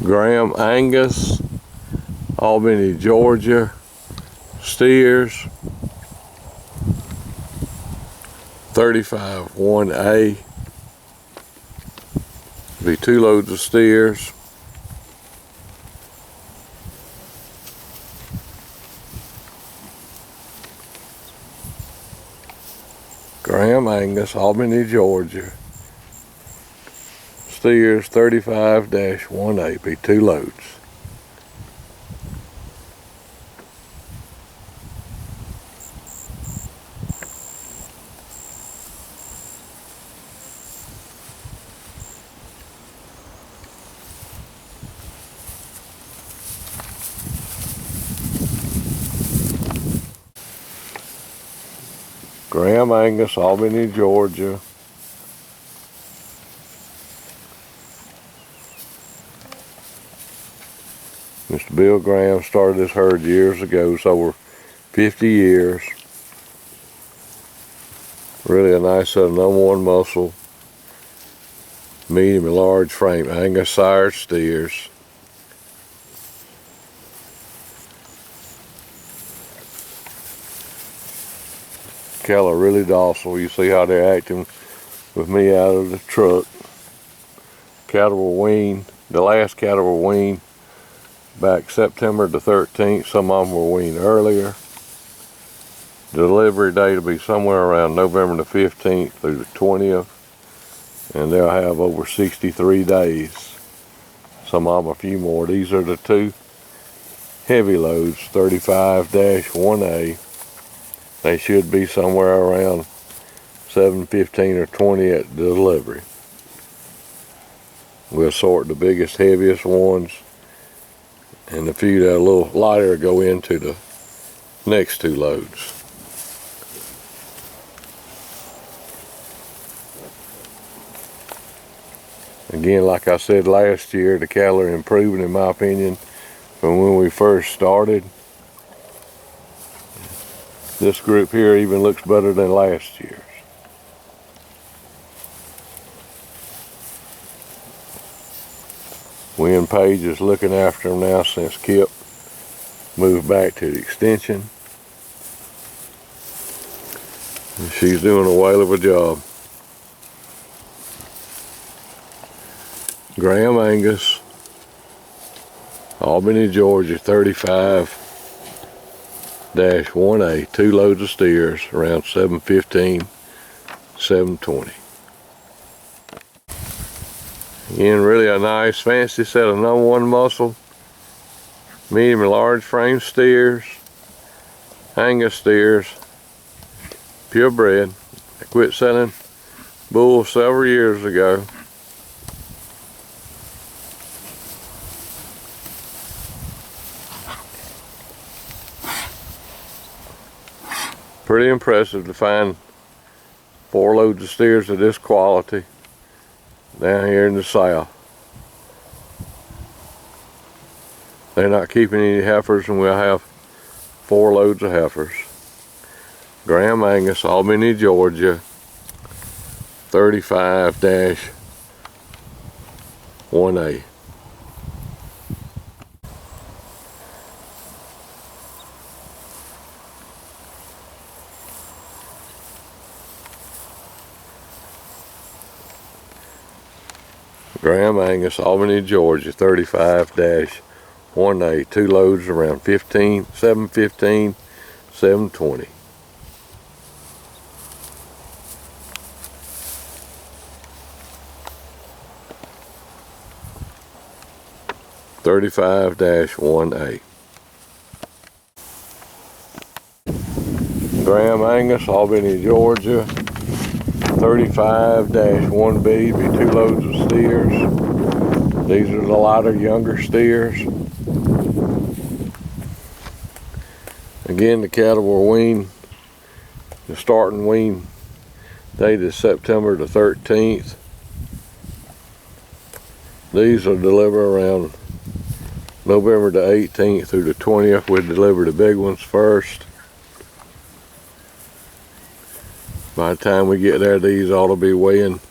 Graham Angus, Albany, Georgia, steers, 35 1A, be 2 loads of steers. Graham Angus, Albany, Georgia, steers 35-1A, be 2 loads. Graham Angus, Albany, Georgia. Mr. Bill Graham started this herd years ago, so over 50 years. Really a nice set of #1 muscle, medium and large frame Angus sire steers. Cattle are really docile. You see how they're acting with me out of the truck. Cattle were weaned, the last cattle were weaned back September the 13th. Some of them were weaned earlier. Delivery date will be somewhere around November the 15th through the 20th. And they'll have over 63 days. Some of them a few more. These are the 2 heavy loads, 35-1A. They should be somewhere around 7:15 or 20 at the delivery. We'll sort the biggest, heaviest ones, and the few that are a little lighter go into the next 2 loads. Again, like I said last year, the cattle are improving, in my opinion, from when we first started. This group here even looks better than last year's. Wynn Page is looking after them now since Kip moved back to the extension. And she's doing a whale of a job. Graham Angus, Albany, Georgia, 35-1A, 2 loads of steers, around 7:15, 7:20. Again, really a nice fancy set of #1 muscle, medium and large frame steers, Angus steers, purebred. I quit selling bulls several years ago. Pretty impressive to find 4 loads of steers of this quality down here in the South. They're not keeping any heifers, and we'll have 4 loads of heifers. Graham Angus, Albany, Georgia, 35-1A. Graham Angus, Albany, Georgia, 35-1A, 2 loads around 7:15, 7:20. (35-1A). Graham Angus, Albany, Georgia, 35-1B, be 2 loads of steers. These are the lighter, younger steers. Again, the cattle were weaned. The starting wean date is September the 13th. These will deliver around November the 18th through the 20th. We'll deliver the big ones first. By the time we get there, these ought to be weighing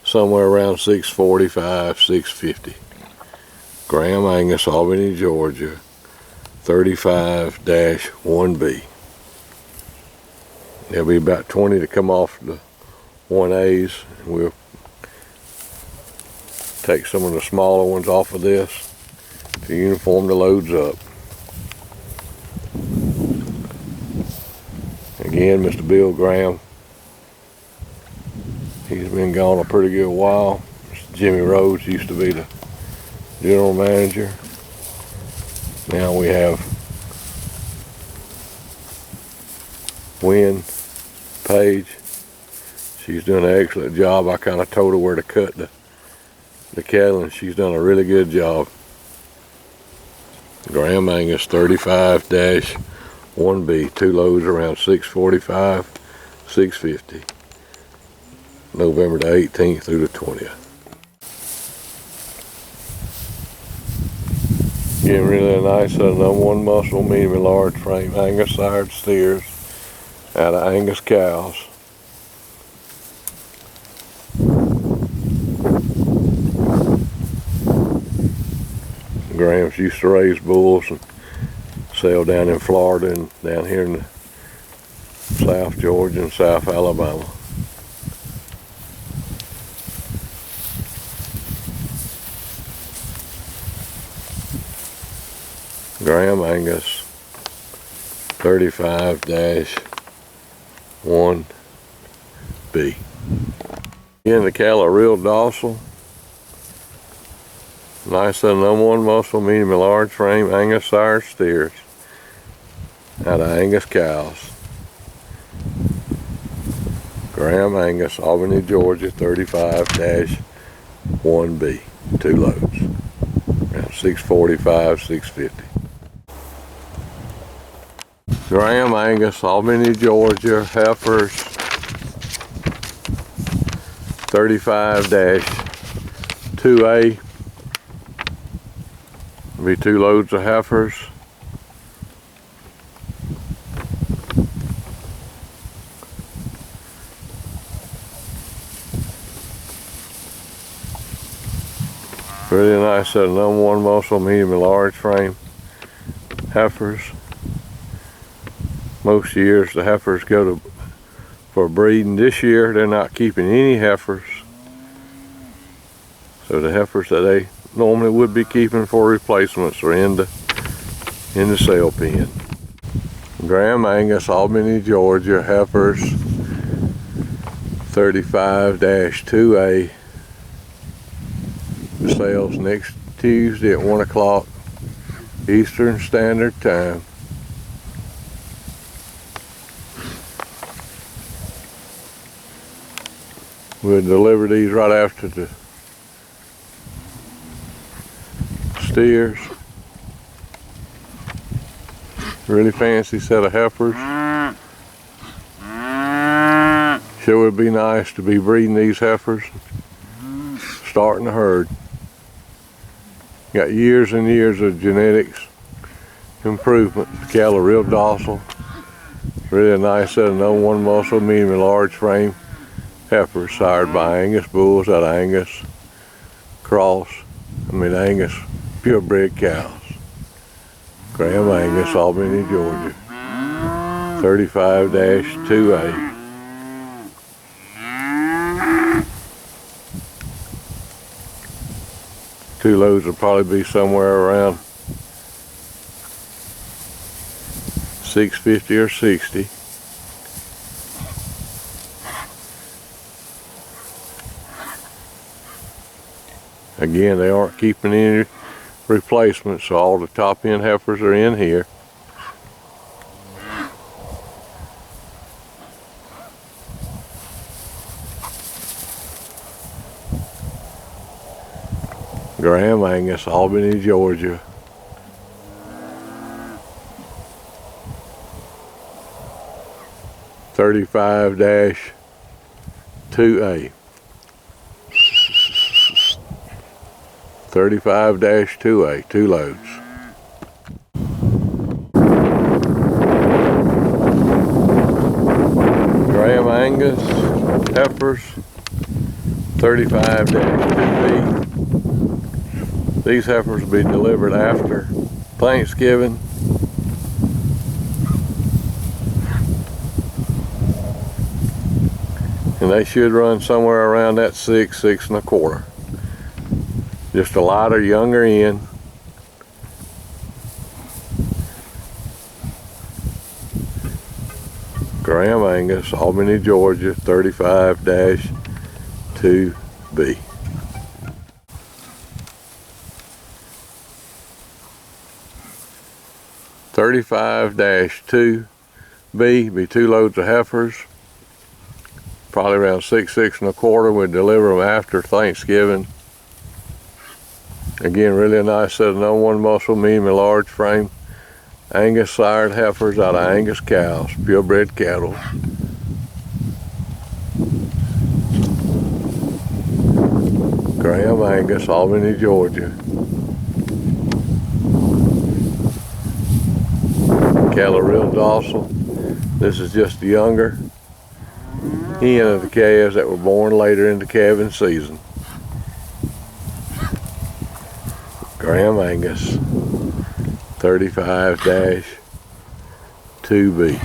somewhere around 645, 650. Graham Angus, Albany, Georgia, 35-1B. There'll be about 20 to come off the 1As, and we'll take some of the smaller ones off of this to uniform the loads up. Again, Mr. Bill Graham, he's been gone a pretty good while. Mr. Jimmy Rhodes used to be the general manager. Now we have Wynn Page. She's doing an excellent job. I kind of told her where to cut the cattle, and she's done a really good job. Graham Angus, 35-1B, 2 loads around 645, 650. November the 18th through the 20th. Getting really nice #1 muscle, medium and large frame Angus sired steers out of Angus cows. Grahams used to raise bulls and sell down in Florida and down here in the South Georgia and South Alabama. Graham Angus, 35-1B. Again, the cattle are real docile. Nice #1 muscle, medium and large frame Angus sire steers out of Angus cows. Graham Angus, Albany, Georgia, 35-1B, 2 loads, around 645, 650. Graham Angus, Albany, Georgia, Heifers, 35-2A. Be 2 loads of Heifers. Really nice #1 muscle, medium and large frame Heifers. Most years the Heifers go for breeding. This year they're not keeping any Heifers. So the Heifers that they normally would be keeping for replacements are in the sale pen. Graham Angus, Albany, Georgia, Heifers, 35-2A. The sales next Tuesday at 1 o'clock Eastern Standard Time. We'll deliver these right after the steers. Really fancy set of Heifers. Sure would be nice to be breeding these Heifers, starting the herd. Got years and years of genetics improvement. The cattle are real docile. Really nice set of #1 muscle, medium and large frame Heifers sired by Angus bulls out of Angus Angus purebred cows. Graham Angus, Albany, Georgia, 35-2A. Two loads will probably be somewhere around 650 or 60. Again, they aren't keeping any replacements, so all the top end Heifers are in here. Graham Angus, Albany, Georgia. (35-2A). 35-2A, 2 loads. Graham Angus, Heifers, 35-2B. These heifers will be delivered after Thanksgiving. And they should run somewhere around that 6 1/4. Just a lighter, younger end. Graham Angus, Albany, Georgia, 35-2B. (35-2B) be 2 loads of heifers. Probably around 6 1/4. We'd deliver them after Thanksgiving. Again, really a nice set of No. 1 muscle, medium and large frame Angus sired heifers out of Angus cows, purebred cattle. Graham Angus, Albany, Georgia. Cattle are real docile. This is just the younger hen of the calves that were born later in the calving season. Graham Angus, 35-2B.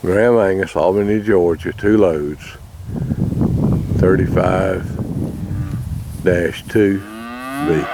Graham Angus, Albany, Georgia, 2 loads, 35-2B.